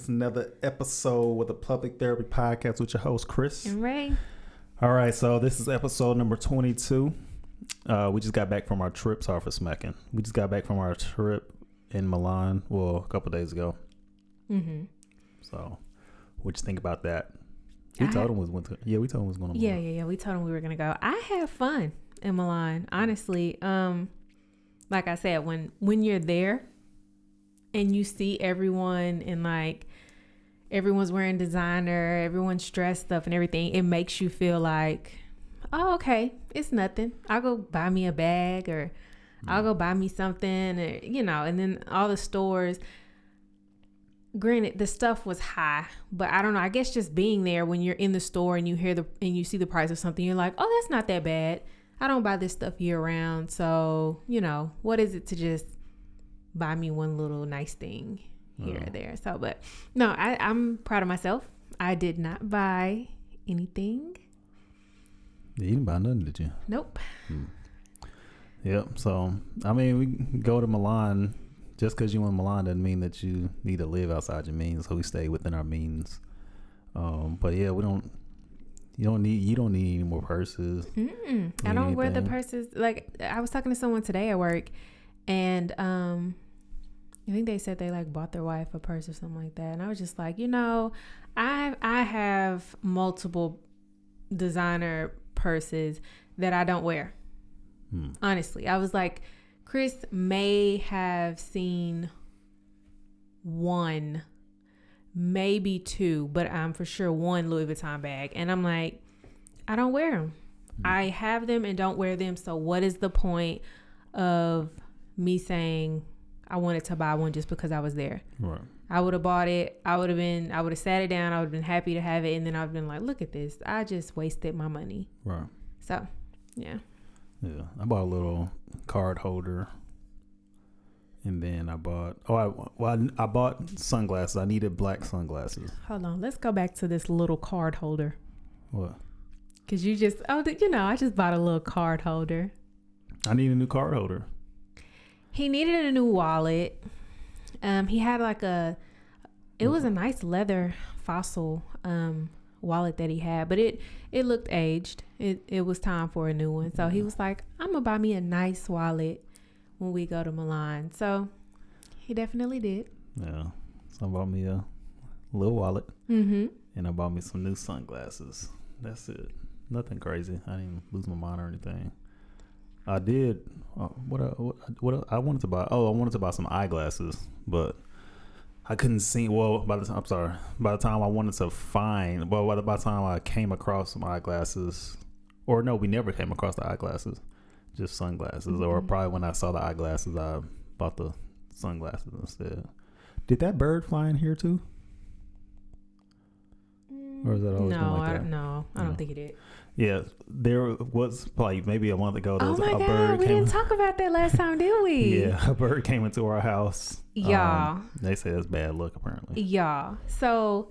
It's another episode with the Public Therapy Podcast with your host, Chris. And Ray. All right, so this is episode number 22. We just got back from our trip. Sorry for smacking. We just got back from our trip in Milan, well, a couple days ago. Mm-hmm. So, what'd you think about that? We told him we told him we was going to Milan. Yeah. We told him we were going to go. I had fun in Milan, honestly. Like I said, when you're there and you see everyone and like everyone's wearing designer, everyone's dressed up and everything, it makes you feel like, oh, okay, it's nothing. I'll go buy me a bag or I'll go buy me something, or, and then all the stores. Granted, the stuff was high, but I don't know. I guess just being there when you're in the store and you hear and you see the price of something, you're like, oh, that's not that bad. I don't buy this stuff year round. So, what is it to just buy me one little nice thing here or there? So, but no, I'm proud of myself. I did not buy anything. Yeah, you didn't buy nothing, did you? Nope. Yep. So, I mean, we go to Milan. Just because you in Milan doesn't mean that you need to live outside your means. So we stay within our means. But yeah, you don't need any more purses. I don't wear the purses. Like, I was talking to someone today at work, and I think they said they like bought their wife a purse or something like that. And I was just like, I have multiple designer purses that I don't wear. Honestly, I was like, Chris may have seen one, maybe two, but I'm for sure one Louis Vuitton bag. And I'm like, I don't wear them. I have them and don't wear them. So what is the point of me saying I wanted to buy one just because I was there? Right. I would have bought it. I would have sat it down. I would have been happy to have it. And then I've been like, look at this. I just wasted my money. Right. So, yeah. Yeah. I bought a little card holder. And then I bought, I bought sunglasses. I needed black sunglasses. Hold on. Let's go back to this little card holder. What? Because I just bought a little card holder. I need a new card holder. He needed a new wallet. He had it was a nice leather fossil wallet that he had, but it looked aged. It was time for a new one. So he was like, I'm going to buy me a nice wallet when we go to Milan. So he definitely did. Yeah. So I bought me a little wallet. Mm-hmm. And I bought me some new sunglasses. That's it. Nothing crazy. I didn't lose my mind or anything. I did. What I wanted to buy. Oh, I wanted to buy some eyeglasses, but I couldn't see. Well, by the time I wanted to find. Well, by the time I came across some eyeglasses, or no, we never came across the eyeglasses. Just sunglasses. Mm-hmm. Or probably when I saw the eyeglasses, I bought the sunglasses instead. Did that bird fly in here too? Or is that always been like that? I don't think it did. Yeah, there was like maybe a month ago. There was a bird. We didn't talk about that last time, did we? Yeah, a bird came into our house. Yeah. They say that's bad luck, apparently. Yeah. So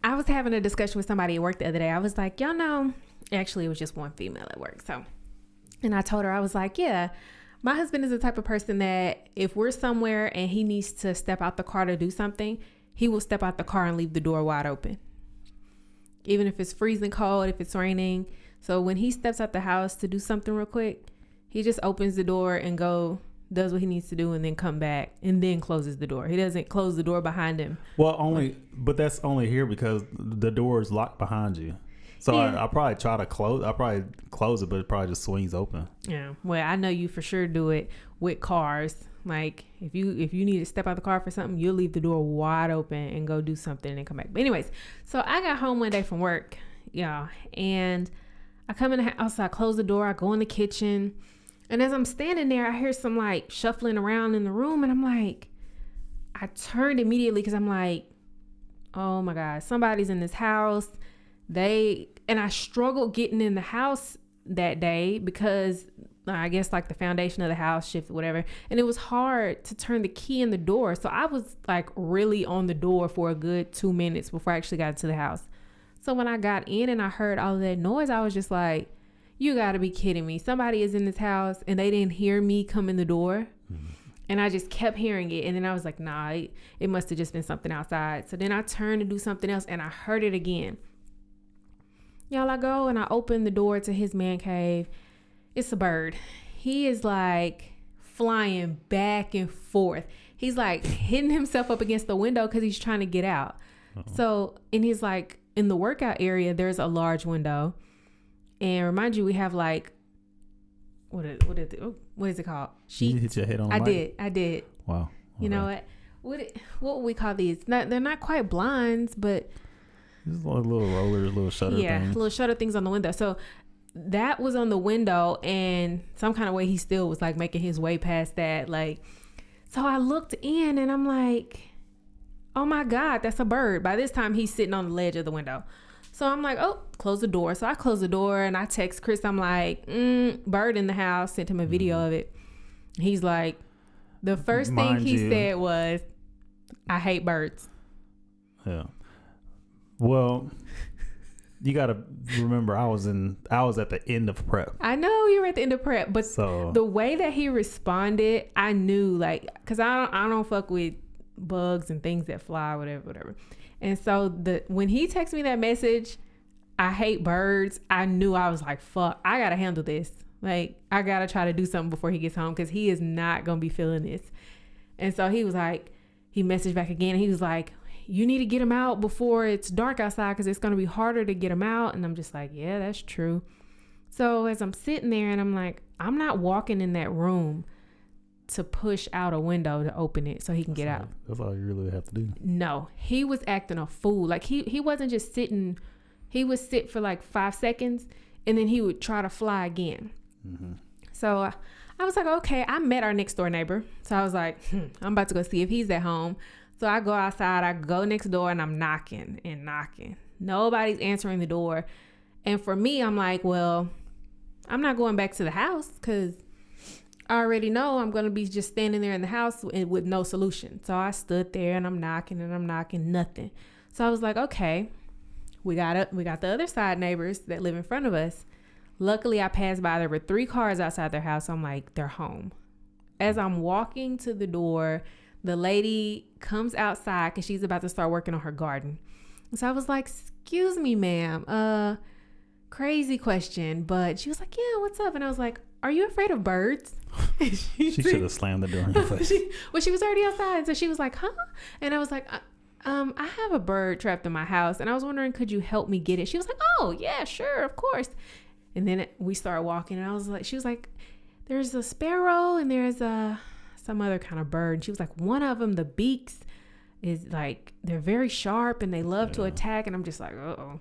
I was having a discussion with somebody at work the other day. I was like, actually it was just one female at work. So, and I told her, I was like, yeah, my husband is the type of person that if we're somewhere and he needs to step out the car to do something, he will step out the car and leave the door wide open. Even if it's freezing cold, if it's raining. So when he steps out the house to do something real quick, he just opens the door and does what he needs to do and then come back and then closes the door. He doesn't close the door behind him. Well, but that's only here because the door is locked behind you. So yeah. I probably try to close. I probably close it, but it probably just swings open. Yeah. Well, I know you for sure do it with cars. Like if you need to step out the car for something, you'll leave the door wide open and go do something and then come back. But anyways, so I got home one day from work, and I come in the house, I close the door, I go in the kitchen, and as I'm standing there, I hear some like shuffling around in the room, and I'm like, I turned immediately because I'm like, oh my God, somebody's in this house. And I struggled getting in the house that day because I guess like the foundation of the house shifted, whatever. And it was hard to turn the key in the door. So I was like really on the door for a good 2 minutes before I actually got to the house. So when I got in and I heard all of that noise, I was just like, you gotta be kidding me. Somebody is in this house and they didn't hear me come in the door. Mm-hmm. And I just kept hearing it. And then I was like, nah, it must have just been something outside. So then I turned to do something else and I heard it again. Y'all, I go and I open the door to his man cave. It's a bird. He is like flying back and forth. He's like hitting himself up against the window because he's trying to get out. So, and he's like, in the workout area, there's a large window. And remind you, we have like, what is it called? Sheets. You hit your head on the mic? I did. Wow. Okay. You know what would we call these? They're not quite blinds, but just like little rollers, little shutter things. Yeah, little shutter things on the window. So that was on the window, and some kind of way he still was like making his way past that. Like, so I looked in and I'm like, oh my God, that's a bird. By this time he's sitting on the ledge of the window. So I'm like, oh, close the door. So I close the door and I text Chris. I'm like, bird in the house. Sent him a video of it. He's like, the first thing he said was, I hate birds. Yeah. Well, you got to remember, I was at the end of prep. I know you were at the end of prep, but so, the way that he responded, I knew, like, cause I don't fuck with bugs and things that fly, whatever. And so when he texted me that message, I hate birds, I knew. I was like, fuck, I gotta handle this. Like, I gotta try to do something before he gets home, because he is not gonna be feeling this. And so he was like, he messaged back again and he was like, you need to get him out before it's dark outside, because it's gonna be harder to get him out. And I'm just like, yeah, that's true. So as I'm sitting there and I'm like, I'm not walking in that room to push out a window to open it so he can get out. That's all you really have to do. No, he was acting a fool. Like he wasn't just sitting. He would sit for like 5 seconds and then he would try to fly again. Mm-hmm. So I was like, okay, I met our next door neighbor. So I was like, I'm about to go see if he's at home. So I go outside, I go next door and I'm knocking and knocking. Nobody's answering the door. And for me, I'm like, well, I'm not going back to the house because I already know I'm going to be just standing there in the house with no solution. So I stood there and I'm knocking, nothing. So I was like, okay, we got the other side neighbors that live in front of us. Luckily, I passed by. There were 3 cars outside their house. I'm like, they're home. As I'm walking to the door, the lady comes outside because she's about to start working on her garden. So I was like, excuse me, ma'am. Crazy question. But she was like, yeah, what's up? And I was like, are you afraid of birds? She should have slammed the door in your face. She was already outside. So she was like, huh? And I was like, I have a bird trapped in my house. And I was wondering, could you help me get it? She was like, oh, yeah, sure, of course. And then we started walking. And I was like, she was like, there's a sparrow and there's some other kind of bird. And she was like, one of them, the beaks is like, they're very sharp and they love to attack. And I'm just like, uh-oh.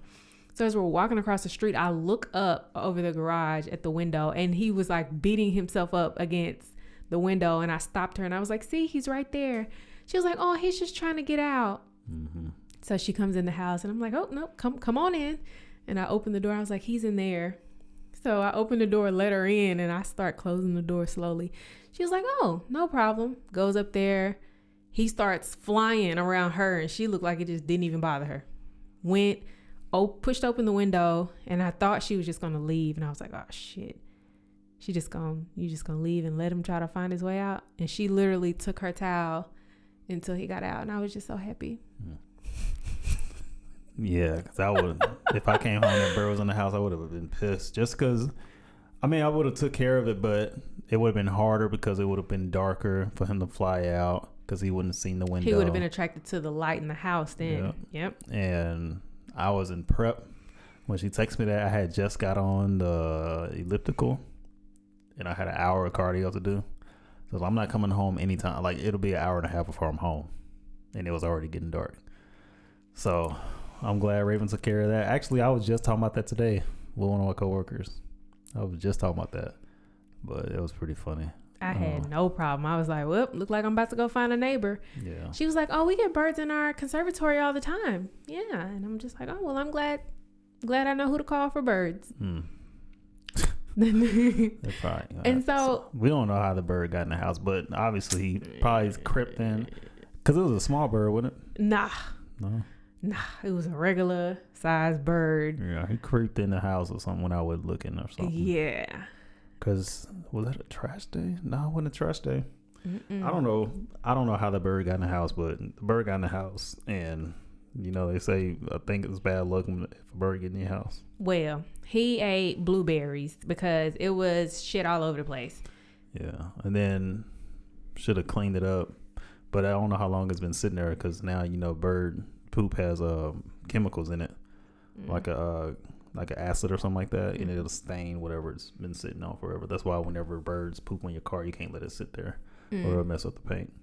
So as we're walking across the street, I look up over the garage at the window and he was like beating himself up against the window. And I stopped her and I was like, see, he's right there. She was like, oh, he's just trying to get out. Mm-hmm. So she comes in the house and I'm like, oh, no, come on in. And I opened the door. I was like, he's in there. So I opened the door, let her in, and I start closing the door slowly. She was like, oh, no problem. Goes up there. He starts flying around her and she looked like it just didn't even bother her. Pushed open the window and I thought she was just going to leave. And I was like, oh shit. You just going to leave and let him try to find his way out? And she literally took her towel until he got out. And I was just so happy. Yeah, because I would, if I came home and bird was in the house, I would have been pissed. Just because, I mean, I would have took care of it, but it would have been harder because it would have been darker for him to fly out because he wouldn't have seen the window. He would have been attracted to the light in the house then. Yep. And I was in prep when she texted me that. I had just got on the elliptical and I had an hour of cardio to do. So I'm not coming home anytime. Like, it'll be an hour and a half before I'm home. And it was already getting dark. So I'm glad Raven took care of that. Actually, I was just talking about that today with one of my coworkers. I was just talking about that. But it was pretty funny. I had no problem. I was like, well, look like I'm about to go find a neighbor. Yeah. She was like, oh, we get birds in our conservatory all the time. Yeah. And I'm just like, oh, well, I'm glad I know who to call for birds. Probably, and so we don't know how the bird got in the house, but obviously he probably crept in because it was a small bird, wasn't it? Nah, No. It was a regular sized bird. Yeah, he creeped in the house or something when I was looking or something. Yeah. Because was that a trash day? No, it wasn't a trash day. I don't know how the bird got in the house, but the bird got in the house, and they say I think it's bad luck if a bird get in your house. Well, he ate blueberries because it was shit all over the place. Yeah, and then should have cleaned it up, but I don't know how long it's been sitting there because now bird poop has chemicals in it, like an acid or something like that, and it'll stain whatever it's been sitting on forever. That's why whenever birds poop on your car, you can't let it sit there or it'll mess up the paint.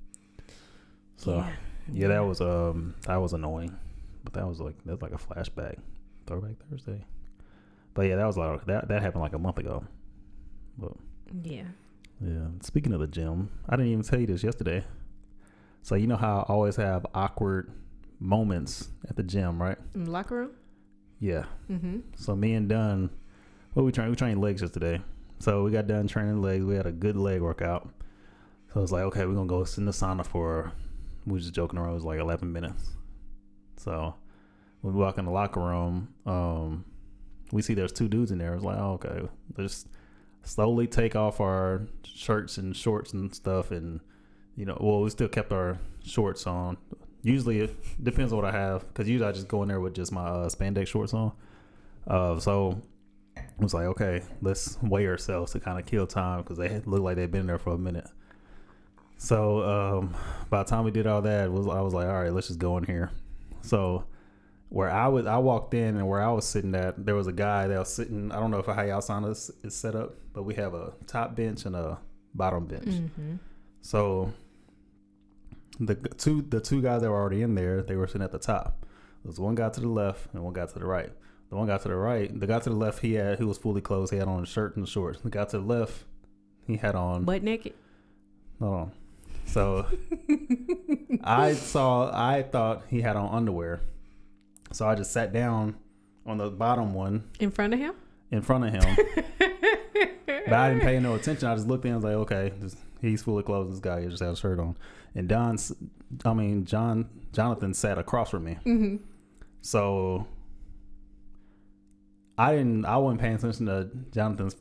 So that was annoying, but that's like a flashback, throwback Thursday. But yeah, that was like that happened like a month ago. But yeah. Speaking of the gym, I didn't even tell you this yesterday. So you know how I always have awkward moments at the gym, right? In the locker room? Yeah. So me and Dunn, we trained legs yesterday. So we got done training legs. We had a good leg workout. So I was like, okay, we're gonna go sit in the sauna we were just joking around. It was like 11 minutes. So when we walk in the locker room, we see there's two dudes in there. I was like, oh, okay, let's slowly take off our shirts and shorts and stuff, and we still kept our shorts on. Usually it depends on what I have, because usually I just go in there with just my spandex shorts on. So I was like, okay, let's weigh ourselves to kind of kill time, because they looked like they'd been there for a minute. So by the time we did all that, I was like, all right, let's just go in here. So where I walked in, and where I was sitting at, there was a guy that was sitting. I don't know how y'all sauna is set up, but we have a top bench and a bottom bench. So the two guys that were already in there, they were sitting at the top. There was one guy to the left and one guy to the right. The one guy to the right, the guy to the left, he was fully clothed. He had on a shirt and shorts. The guy to the left, he had on butt naked. Hold on. So I thought he had on underwear. So I just sat down on the bottom one. In front of him? In front of him. But I didn't pay no attention. I just looked in and was like, okay, he's fully clothed. This guy just had a shirt on. And Jonathan sat across from me. So I wasn't paying attention to Jonathan's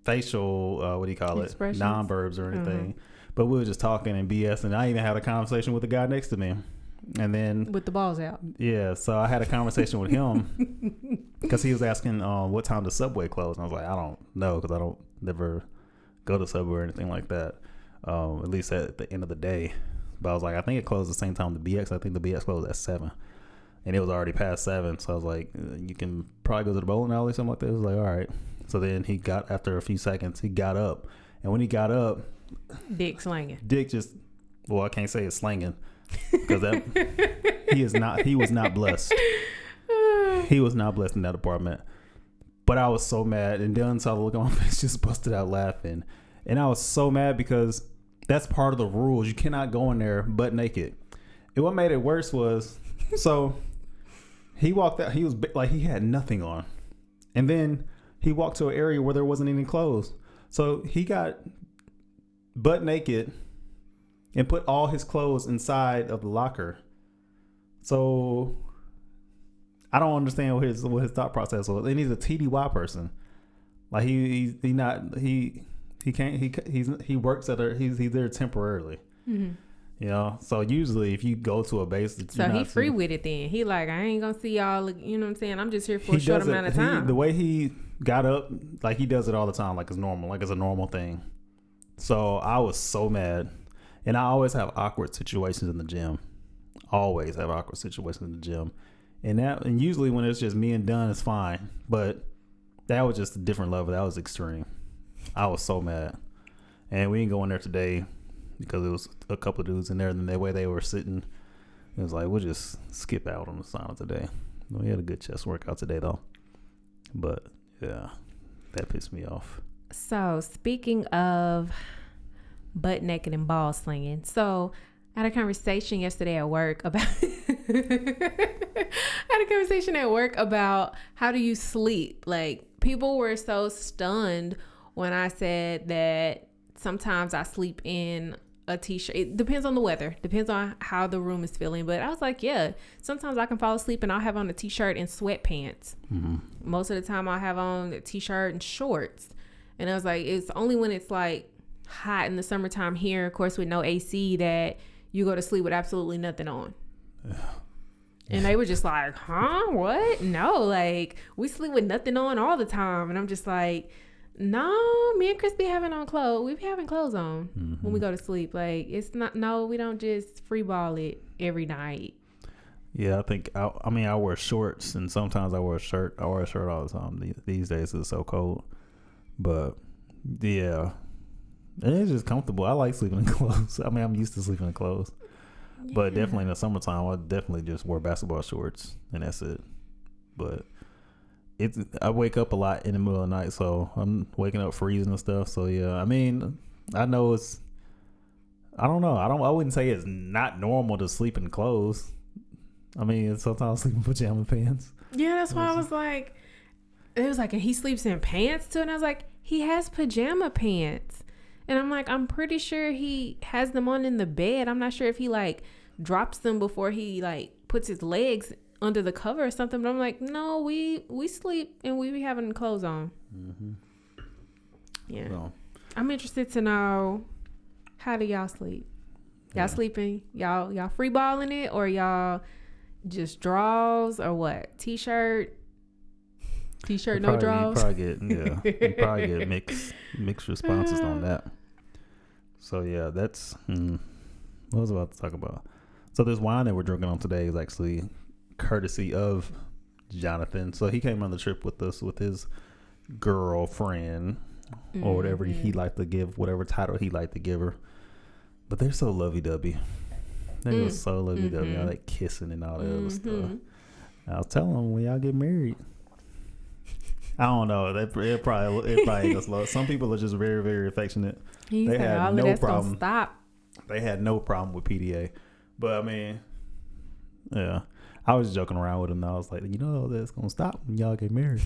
facial, what do you call it? Non-verbs or anything. But we were just talking and BS, and I even had a conversation with the guy next to me. And then with the balls out. Yeah, so I had a conversation with him because he was asking what time the Subway closed. And I was like, I don't know, because I don't never go to Subway or anything like that, at least at the end of the day. But I was like, I think it closed the same time the BX. I think the BX closed at 7, and it was already past 7. So I was like, you can probably go to the bowling alley or something like that. It was like, all right. So then after a few seconds, he got up, and when he got up, Dick slanging. Dick just, I can't say it's slanging. Because he was not blessed. He was not blessed in that apartment. But I was so mad, and Dylan saw the look on my face, just busted out laughing. And I was so mad because that's part of the rules. You cannot go in there butt naked. And what made it worse was, so he walked out. He was like, he had nothing on, and then he walked to an area where there wasn't any clothes. So he got butt naked and put all his clothes inside of the locker. So I don't understand what his thought process was. And he's a TDY person. Like he works he's there temporarily. So usually if you go to a base, so he free with it then. He like, I ain't gonna see y'all. You know what I'm saying? I'm just here for a short amount of time. The way he got up, like he does it all the time, like it's normal, like it's a normal thing. So I was so mad. And I always have awkward situations in the gym. Always have awkward situations in the gym. And usually when it's just me and Dunn, it's fine. But that was just a different level. That was extreme. I was so mad. And we didn't go in there today because it was a couple of dudes in there. And the way they were sitting, it was like, we'll just skip out on the sauna today. We had a good chest workout today, though. But, yeah, that pissed me off. So, speaking of butt naked and ball slinging. So I had a conversation yesterday at work about how do you sleep? Like, people were so stunned when I said that sometimes I sleep in a t-shirt. It depends on the weather, depends on how the room is feeling. But I was like, yeah, sometimes I can fall asleep and I'll have on a t-shirt and sweatpants. Most of the time I'll have on a t-shirt and shorts. And I was like, it's only when it's like hot in the summertime here, of course, with no AC, that you go to sleep with absolutely nothing on. Yeah. And they were just like, huh? What? No, like, we sleep with nothing on all the time. And I'm just like, no, me and Chris be having on clothes. We be having clothes on when we go to sleep. Like, it's not, no, we don't just free ball it every night. Yeah, I think, I wear shorts, and sometimes I wear a shirt. I wear a shirt all the time. These days it's so cold. But, yeah. And it's just comfortable. I like sleeping in clothes. I mean, I'm used to sleeping in clothes. Yeah. But definitely in the summertime, I definitely just wear basketball shorts, and that's it. But I wake up a lot in the middle of the night, so I'm waking up freezing and stuff. So yeah, I mean, I know I don't know. I wouldn't say it's not normal to sleep in clothes. I mean, sometimes I sleep in pajama pants. Yeah, that's why I was like, it was like, and he sleeps in pants too, and I was like, he has pajama pants. And I'm like, I'm pretty sure he has them on in the bed. I'm not sure if he like drops them before he like puts his legs under the cover or something. But I'm like, no, we sleep and we be having clothes on. Mm-hmm. Yeah. So, I'm interested to know, how do y'all sleep? Y'all sleeping? Y'all free balling it, or y'all just draws, or what? T-shirt, no draws. You probably get mixed responses on that. So yeah, that's what I was about to talk about. So this wine that we're drinking on today is actually courtesy of Jonathan. So he came on the trip with us with his girlfriend, or whatever he liked to give, whatever title he liked to give her. But they're so lovey-dovey. They were so lovey-dovey, all that kissing and all that other stuff. I was telling them, when y'all get married, I don't know. It probably just love. Some people are just very, very affectionate. They had no problem. Stop. They had no problem with PDA, but I mean, yeah, I was joking around with him. I was like, that's gonna stop when y'all get married.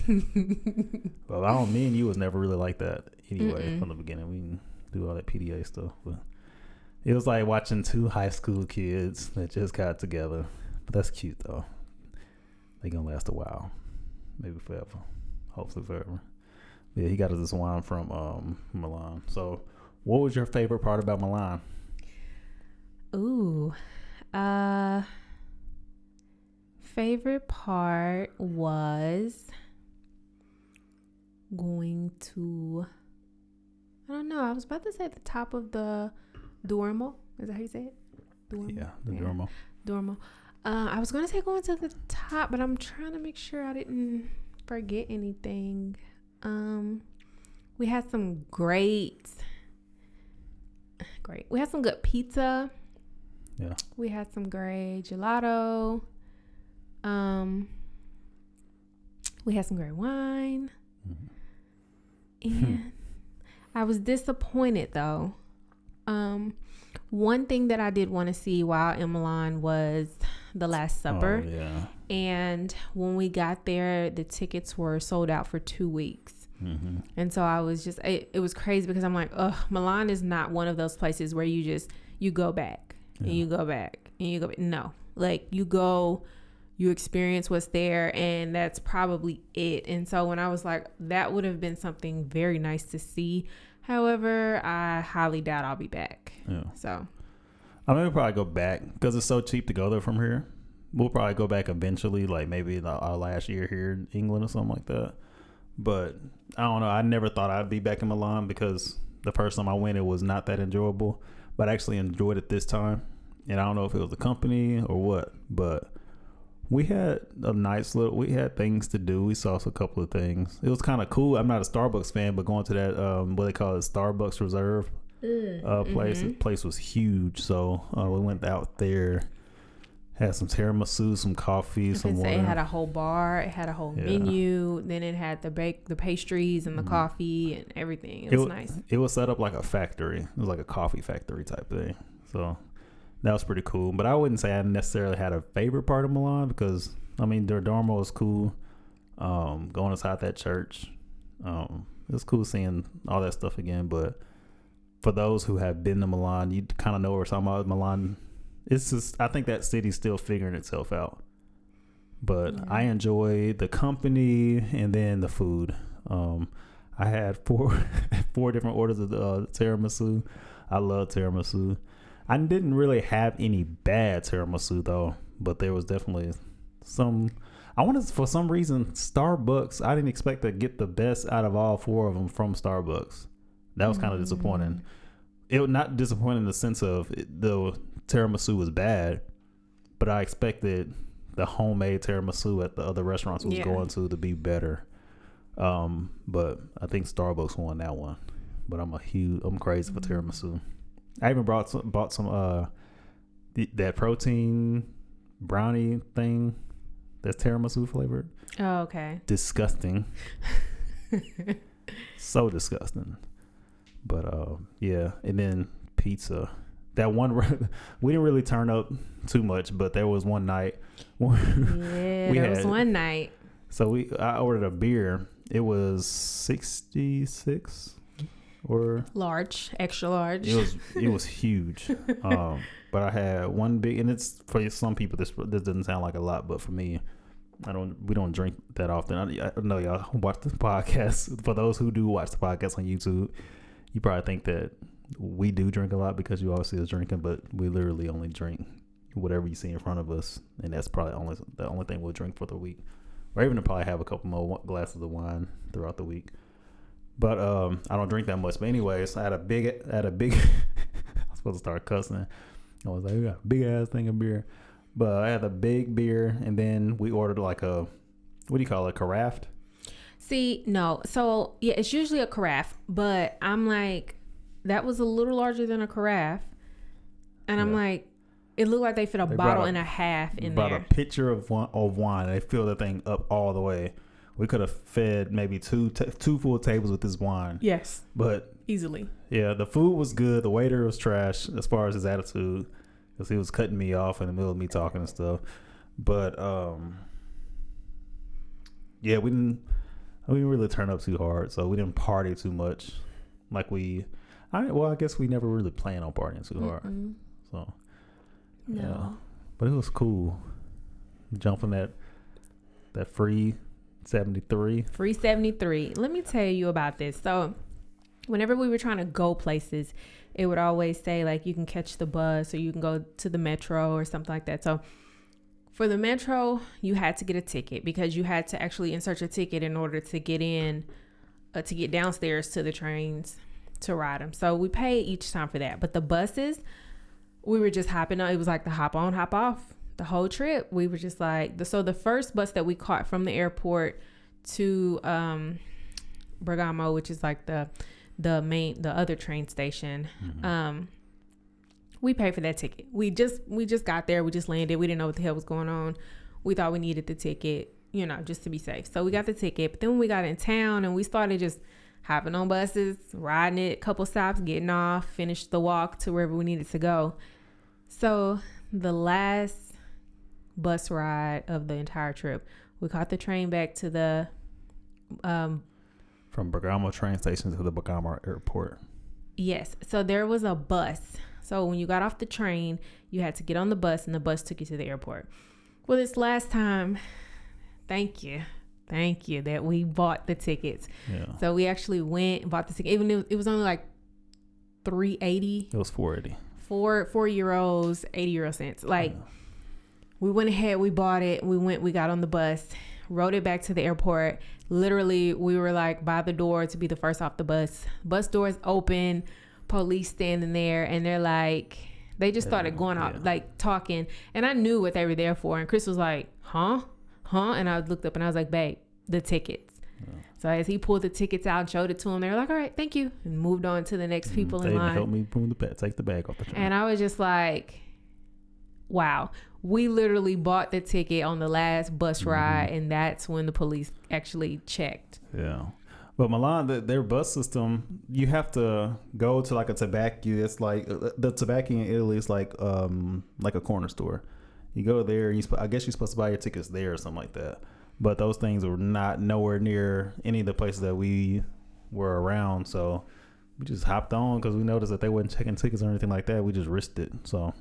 But me and you was never really like that anyway. From the beginning. We didn't do all that PDA stuff, but it was like watching two high school kids that just got together. But that's cute though. They gonna last a while, maybe forever. Hopefully forever. Yeah, he got us this wine from Milan. So, what was your favorite part about Milan? Ooh, favorite part was going to, I don't know, I was about to say the top of the Duomo. Is that how you say it? Duomo? Yeah, the Duomo. Duomo. I was going to say going to the top, but I'm trying to make sure I didn't forget anything. We had some great. We had some good pizza. Yeah. We had some great gelato. We had some great wine. And I was disappointed though. One thing that I did want to see while in Milan was The Last Supper. Oh, yeah. And when we got there, the tickets were sold out for 2 weeks. And so I was just, it was crazy because I'm like, Milan is not one of those places where you go back and you go back and you go back. No, like you go, you experience what's there, and that's probably it. And so when I was like, that would have been something very nice to see. However, I highly doubt I'll be back. Yeah. So I mean, we'll probably go back because it's so cheap to go there from here. We'll probably go back eventually, like maybe our last year here in England or something like that. But I don't know. I never thought I'd be back in Milan because the first time I went, it was not that enjoyable. But I actually enjoyed it this time. And I don't know if it was the company or what, but we had we had things to do. We saw a couple of things. It was kind of cool. I'm not a Starbucks fan, but going to that, what they call it, Starbucks Reserve place. The place was huge. So we went out there. Had some tiramisu, some coffee, some water. It had a whole bar. It had a whole menu. Then it had the pastries and the coffee and everything. It was nice. It was set up like a factory. It was like a coffee factory type thing. So that was pretty cool. But I wouldn't say I necessarily had a favorite part of Milan because, I mean, their Duomo was cool. Going inside that church. It was cool seeing all that stuff again. But for those who have been to Milan, you kind of know what we're talking about. Milan. It's just, I think that city's still figuring itself out. But I enjoy the company and then the food. I I had four different orders of tiramisu. I love tiramisu. I didn't really have any bad tiramisu though, but there was definitely some. I wanted, for some reason, Starbucks. I didn't expect to get the best out of all four of them from Starbucks. That was kind of disappointing. It was not disappointing in the sense of the tiramisu was bad, but I expected the homemade tiramisu at the other restaurants I was going to be better. But I think Starbucks won that one. But I'm crazy for tiramisu. I even bought some that protein brownie thing that's tiramisu flavored. Oh, okay. Disgusting. So disgusting. But yeah, and then pizza. That one we didn't really turn up too much, but there was one night. There was one night. So I ordered a beer. It was 66 or extra large. It was huge. But I had one big, and it's for some people this doesn't sound like a lot, but for me, we don't drink that often. I know y'all watch the podcast. For those who do watch the podcast on YouTube, you probably think that we do drink a lot because you always see us drinking, but we literally only drink whatever you see in front of us, and that's probably the only thing we'll drink for the week. Or even to probably have a couple more glasses of wine throughout the week. But I don't drink that much. But anyways, I had a big I was supposed to start cussing. I was like, we got a big ass thing of beer. But I had a big beer, and then we ordered like a, what do you call it, carafe? See, no. So yeah, it's usually a carafe, but I'm like, that was a little larger than a carafe. And I'm like, it looked like they fit a bottle and a half in there. Brought a pitcher of wine. And they filled the thing up all the way. We could have fed maybe two full tables with this wine. Yes. But easily. Yeah, the food was good. The waiter was trash as far as his attitude, because he was cutting me off in the middle of me talking and stuff. But yeah, we didn't really turn up too hard, so we didn't party too much. Like I guess we never really planned on partying too hard. So no. Yeah, but it was cool. Jumping that free 73. Free 73. Let me tell you about this. So whenever we were trying to go places, it would always say like you can catch the bus or you can go to the metro or something like that. So for the metro, you had to get a ticket because you had to actually insert your ticket in order to get in, to get downstairs to the trains to ride them. So we paid each time for that. But the buses, we were just hopping on. It was like the hop on, hop off the whole trip. We were just like, so the first bus that we caught from the airport to Bergamo, which is like the other train station, we paid for that ticket. We just got there. We just landed. We didn't know what the hell was going on. We thought we needed the ticket, just to be safe. So we got the ticket. But then when we got in town and we started just hopping on buses, riding it, couple stops, getting off, finished the walk to wherever we needed to go. So the last bus ride of the entire trip, we caught the train back to the from Bergamo train station to the Bergamo airport. Yes. So there was a bus. So when you got off the train, you had to get on the bus and the bus took you to the airport. Well, this last time, thank you that we bought the tickets. Yeah. So we actually went and bought the ticket. Even it was only like $3.80. It was $4.80. €4, 80 euro cents. Like we went ahead, we bought it, we got on the bus, rode it back to the airport. Literally, we were like by the door to be the first off the bus. Bus doors open, police standing there, and they're like, they just started going off, like talking. And I knew what they were there for. And Chris was like, huh? And I looked up and I was like, babe, the tickets. Yeah. So as he pulled the tickets out and showed it to him, they were like, all right, thank you. And moved on to the next people in line. They helped me take the bag off the train. And I was just like, wow. We literally bought the ticket on the last bus ride, and that's when the police actually checked. Yeah. But Milan, their bus system, you have to go to like a tabacchi. It's like the tabacchi in Italy is like a corner store. You go there, I guess you're supposed to buy your tickets there or something like that. But those things were not nowhere near any of the places that we were around. So we just hopped on because we noticed that they wasn't checking tickets or anything like that. We just risked it. So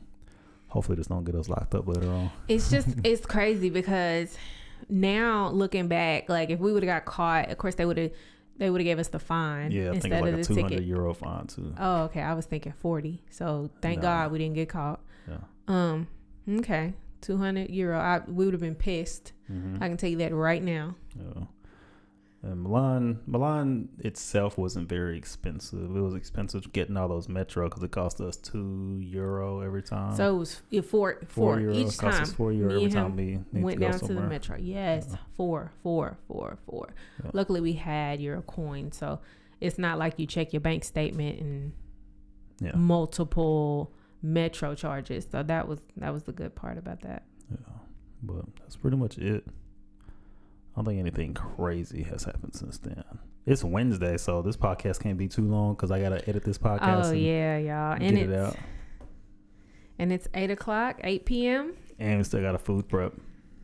hopefully this don't get us locked up later on. It's crazy because now looking back, like if we would have got caught, of course they would have they would have gave us the fine. Yeah, I think it's like a 200 euro fine too. Oh, okay. I was thinking 40. So thank God we didn't get caught. Yeah. Okay. 200 euro. We would have been pissed. Mm-hmm. I can tell you that right now. Yeah. And Milan itself wasn't very expensive. It was expensive getting all those metro because it cost us €2 every time. So it was four Euro. each time. Cost us €4 every time we went to down somewhere. to the metro. Yes, Yeah. four. Yeah. Luckily, we had Euro coin, so it's not like you check your bank statement and multiple metro charges. So that was the good part about that. Yeah, but that's pretty much it. I don't think anything crazy has happened since then. It's Wednesday, so this podcast can't be too long because I gotta edit this podcast. Oh yeah, y'all, and get it out. And it's 8 p.m. And we still got a food prep.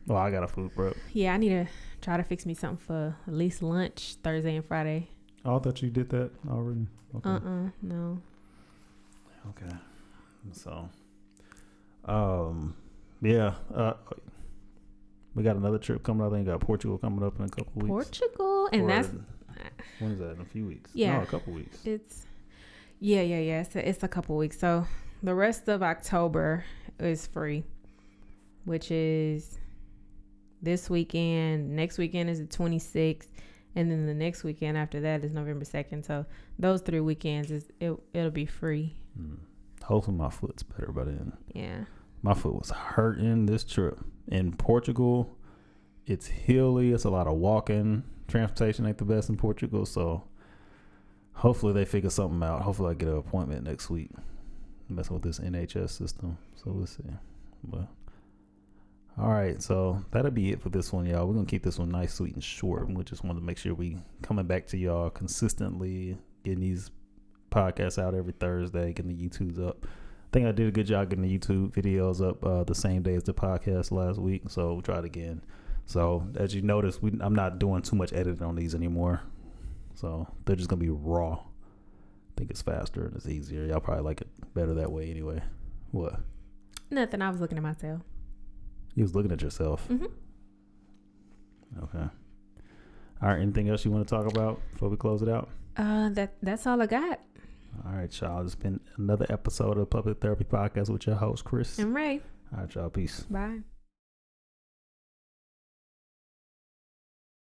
Well, I got a food prep. Yeah, I need to try to fix me something for at least lunch Thursday and Friday. Oh, I thought you did that already. Okay. No. Okay. So, yeah. We got another trip coming up. I think we got Portugal coming up in a couple weeks. Portugal, and that's when is that? In a few weeks? Yeah, no, a couple weeks. It's It's a couple weeks. So the rest of October is free, which is this weekend. Next weekend is the 26th, and then the next weekend after that is November 2nd. So those 3 weekends it'll be free. Hopefully my foot's better by then. Yeah. My foot was hurting this trip. In Portugal, it's hilly. It's a lot of walking. Transportation ain't the best in Portugal. So hopefully they figure something out. Hopefully I get an appointment next week. Messing with this NHS system. So we'll see. But all right. So that'll be it for this one, y'all. We're going to keep this one nice, sweet, and short. We just wanted to make sure we coming back to y'all consistently, getting these podcasts out every Thursday, getting the YouTubes up. I think I did a good job getting the YouTube videos up the same day as the podcast last week, so we'll try it again. So as you notice, I'm not doing too much editing on these anymore, so they're just gonna be raw. I think it's faster and it's easier. Y'all probably like it better that way anyway. What? Nothing. I was looking at myself. You was looking at yourself. Mm-hmm. Okay. All right. Anything else you want to talk about before we close it out? That's all I got. All right, y'all. It's been another episode of Public Therapy Podcast with your host, Chris. And Ray. All right, y'all. Peace. Bye.